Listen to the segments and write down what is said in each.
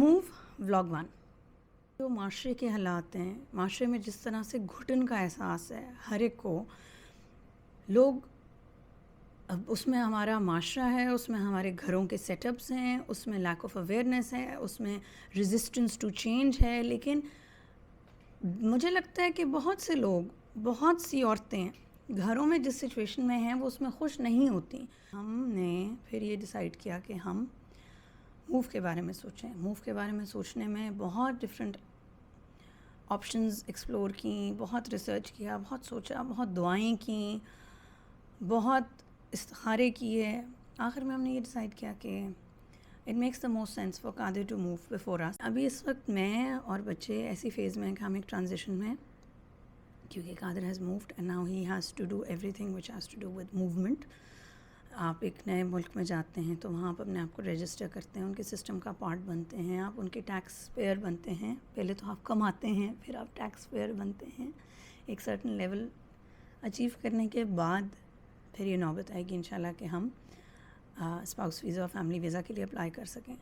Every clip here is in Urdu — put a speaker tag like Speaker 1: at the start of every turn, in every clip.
Speaker 1: Move vlog 1. جو معاشرے کے حالات ہیں، معاشرے میں جس طرح سے گھٹن کا احساس ہے ہر ایک کو، لوگ اب اس میں ہمارا معاشرہ ہے، اس میں ہمارے گھروں کے سیٹ اپس ہیں، اس میں لیک آف اویئرنیس ہے، اس میں ریزسٹنس ٹو چینج ہے. لیکن مجھے لگتا ہے کہ بہت سے لوگ، بہت سی عورتیں گھروں میں جس سچویشن میں ہیں وہ اس میں خوش نہیں ہوتی. ہم نے پھر یہ ڈیسائیڈ کیا کہ ہم موو کے بارے میں سوچیں. موو کے بارے میں سوچنے میں بہت ڈفرینٹ آپشنز ایکسپلور کیں، بہت ریسرچ کیا، بہت سوچا، بہت دعائیں کیں، بہت استخارے کیے. آخر میں ہم نے یہ ڈیسائیڈ کیا کہ it makes the most sense for Qadir to move before us. ابھی اس وقت میں اور بچے ایسی فیز میں ہیں کہ ہم ایک ٹرانزیشن میں، کیونکہ Qadir has moved and now he has to do everything which has to do with movement. آپ ایک نئے ملک میں جاتے ہیں تو وہاں آپ اپنے آپ کو رجسٹر کرتے ہیں، ان کے سسٹم کا پارٹ بنتے ہیں، آپ ان کے ٹیکس پیئر بنتے ہیں. پہلے تو آپ کماتے ہیں، پھر آپ ٹیکس پیئر بنتے ہیں. ایک سرٹن لیول اچیو کرنے کے بعد پھر یہ نوبت آئے گی انشاءاللہ کہ ہم اسپاؤس ویزا اور فیملی ویزا کے لیے اپلائی کر سکیں.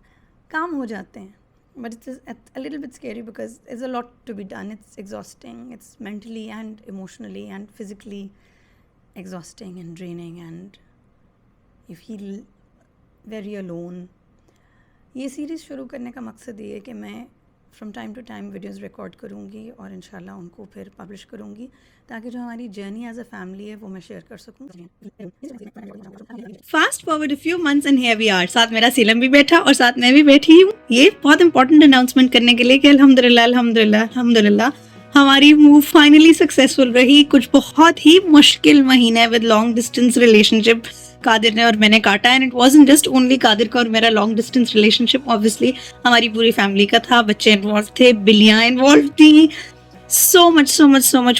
Speaker 1: کام ہو جاتے ہیں but it's a little bit scary because it's a lot to be done. It's exhausting, it's mentally and emotionally and physically exhausting and draining and you feel very alone. یہ سیریز شروع کرنے کا مقصد یہ ہے کہ میں from time to time videos record کروں گی اور انشاءاللہ ان کو پھر پبلش کروں گی تاکہ جو ہماری جرنی ایز اے فیملی ہے وہ میں شیئر کر سکوں.
Speaker 2: Fast forward few months and here we are. ساتھ میرا سیلم بھی بیٹھا اور ساتھ میں بھی بیٹھی ہوں. یہ بہت امپورٹنٹ اناؤنسمنٹ کرنے کے لیے کہ الحمدللہ ہماری موو فائنلی سکسیسفل رہی. کچھ بہت ہی مشکل مہینے with long distance relationship Qadir نے اور میں نے کاٹا. And it wasn't just only Qadir کا اور میرا long distance relationship, obviously ہماری پوری فیملی کا تھا. بچے انوالو تھے، بلیاں انوالو تھیں، سو مچ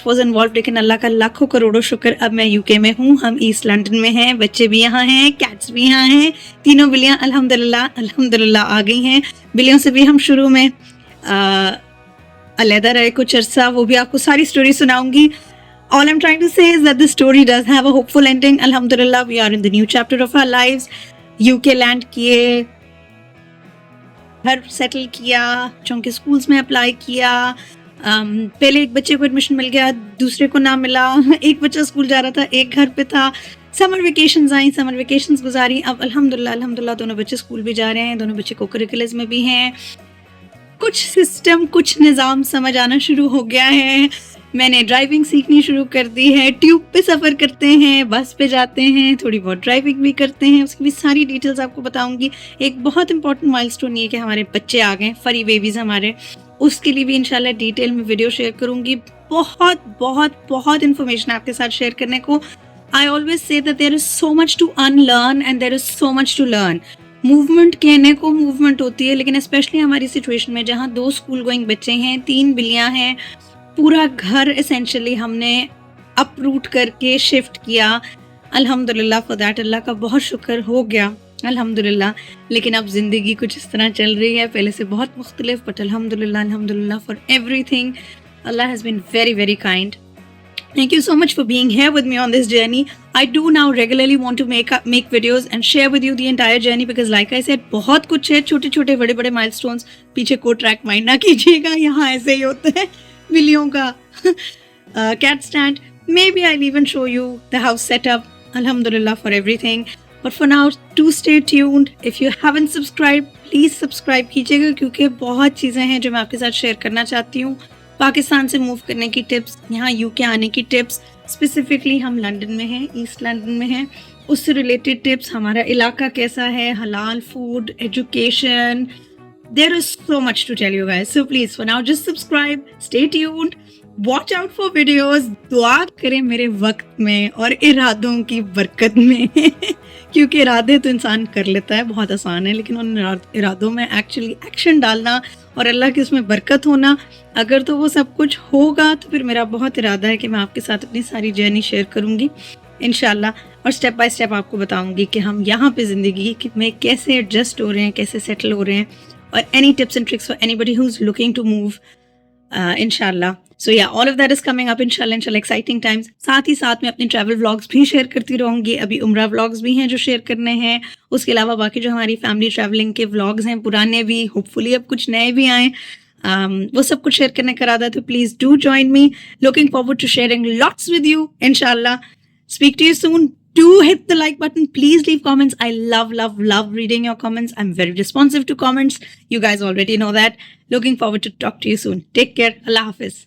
Speaker 2: واز انوالو. لیکن اللہ کا لاکھوں کروڑوں شکر اب میں UK میں ہوں، ہم ایسٹ لنڈن میں ہیں، بچے بھی یہاں ہیں، کیٹس بھی یہاں ہیں. تینوں بلیاں الحمدللہ آ گئی ہیں. بلیوں سے بھی ہم شروع میں علیحدہ رہے کچھ عرصہ، وہ بھی آپ کو ساری سٹوری سناؤں گی. All I'm trying to say is that the story does have a hopeful ending. Alhamdulillah, we are in the new chapter of our lives. UK land کیے، گھر سیٹل کیا، چونکہ اسکولس میں اپلائی کیا. پہلے ایک بچے کو ایڈمیشن مل گیا، دوسرے کو نہ ملا. ایک بچہ اسکول جا رہا تھا، ایک گھر پہ تھا. سمر ویکیشنز آئیں، سمر ویکیشنز گزاری. اب الحمدللہ دونوں بچے اسکول بھی جا رہے ہیں، دونوں بچے کو کریکولرز میں بھی ہیں. کچھ سسٹم، کچھ نظام سمجھ آنا شروع ہو گیا ہے. میں نے ڈرائیونگ سیکھنی شروع کر دی ہے. ٹیوب پہ سفر کرتے ہیں، بس پہ جاتے ہیں، تھوڑی بہت ڈرائیونگ بھی کرتے ہیں. اس کی بھی ساری ڈیٹیلز آپ کو بتاؤں گی. ایک بہت امپورٹنٹ مائل سٹون یہ کہ ہمارے بچے آ گئے، فری بیبیز ہمارے. اس کے لیے بھی انشاءاللہ ڈیٹیل میں ویڈیو شیئر کروں گی. بہت انفارمیشن آپ کے ساتھ شیئر کرنے کو. I always say that there is so much to unlearn and there is so much to learn. Movement کہنے کو موومنٹ ہوتی ہے، لیکن اسپیشلی ہماری سچویشن میں جہاں 2 اسکول گوئنگ بچے ہیں، 3 بلیاں ہیں، پورا گھر اسینشلی ہم نے اپ روٹ کر کے شفٹ کیا. الحمدللہ فار دیٹ اللہ کا بہت شکر ہو گیا الحمدللہ. لیکن اب زندگی کچھ اس طرح چل رہی ہے، پہلے سے بہت مختلف، بٹ الحمدللہ for every thing. Allah has been very very kind. Thank you so much for being here with me on this journey. I do now regularly want to make videos and share with you the entire journey because like I said, بہت کچھ ہے، چھوٹے چھوٹے بڑے بڑے milestones. پیچھے کو ٹریک مائنڈ نہ کیجیے گا، یہاں ایسے ہی ہوتا ہے بلیوں کا. cat stand. Maybe I'll even show you the house setup. Alhamdulillah for everything. But for now, do stay tuned. If you haven't subscribed, please subscribe کیجیے گا کیونکہ بہت چیزیں ہیں جو میں آپ کے ساتھ شیئر کرنا چاہتی ہوں. پاکستان سے موو کرنے کی ٹپس، یہاں UK آنے کی ٹپس، اسپیسیفکلی ہم لنڈن میں ہیں، ایسٹ لنڈن میں ہیں، اس سے ریلیٹڈ ٹپس، ہمارا علاقہ کیسا ہے، حلال food, education. There is so much to tell you guys. So please for now just subscribe, stay tuned, watch out for videos. دعا کریں میرے وقت میں اور ارادوں کی برکت میں کیونکہ ارادے تو انسان کر لیتا ہے، بہت آسان ہے، لیکن ان ارادوں میں ایکچولی ایکشن ڈالنا اور اللہ کی اس میں برکت ہونا، اگر تو وہ سب کچھ ہوگا تو پھر میرا بہت ارادہ ہے کہ میں آپ کے ساتھ اپنی ساری جرنی شیئر کروں گی انشاءاللہ. اور اسٹیپ بائی اسٹیپ آپ کو بتاؤں گی کہ ہم یہاں پہ زندگی میں کیسے ایڈجسٹ ہو رہے ہیں، کیسے سیٹل ہو رہے ہیں. اور any tips and tricks for anybody who is looking to move inshallah. So yeah, all of that is coming up inshallah, exciting times. ساتھ ہی ساتھ میں اپنے ٹریول vlogs بھی شیئر کرتی رہوں گی. ابھی عمرہ vlogs بھی ہیں جو شیئر کرنے ہیں. اس کے علاوہ باقی جو ہماری فیملی ٹریولنگ کے vlogs ہیں, پرانے بھی, ہوپ فلی اب کچھ نئے بھی آئیں, وہ سب کچھ شیئر کرنے کا ارادہ ہے. تو please do join me. Looking forward to sharing lots with you انشاءاللہ. Speak to you soon. Do hit the like button. Please leave comments. I love reading your comments. I'm very responsive to comments. You guys already know that. Looking forward to talk to you soon. Take care. Allah Hafiz.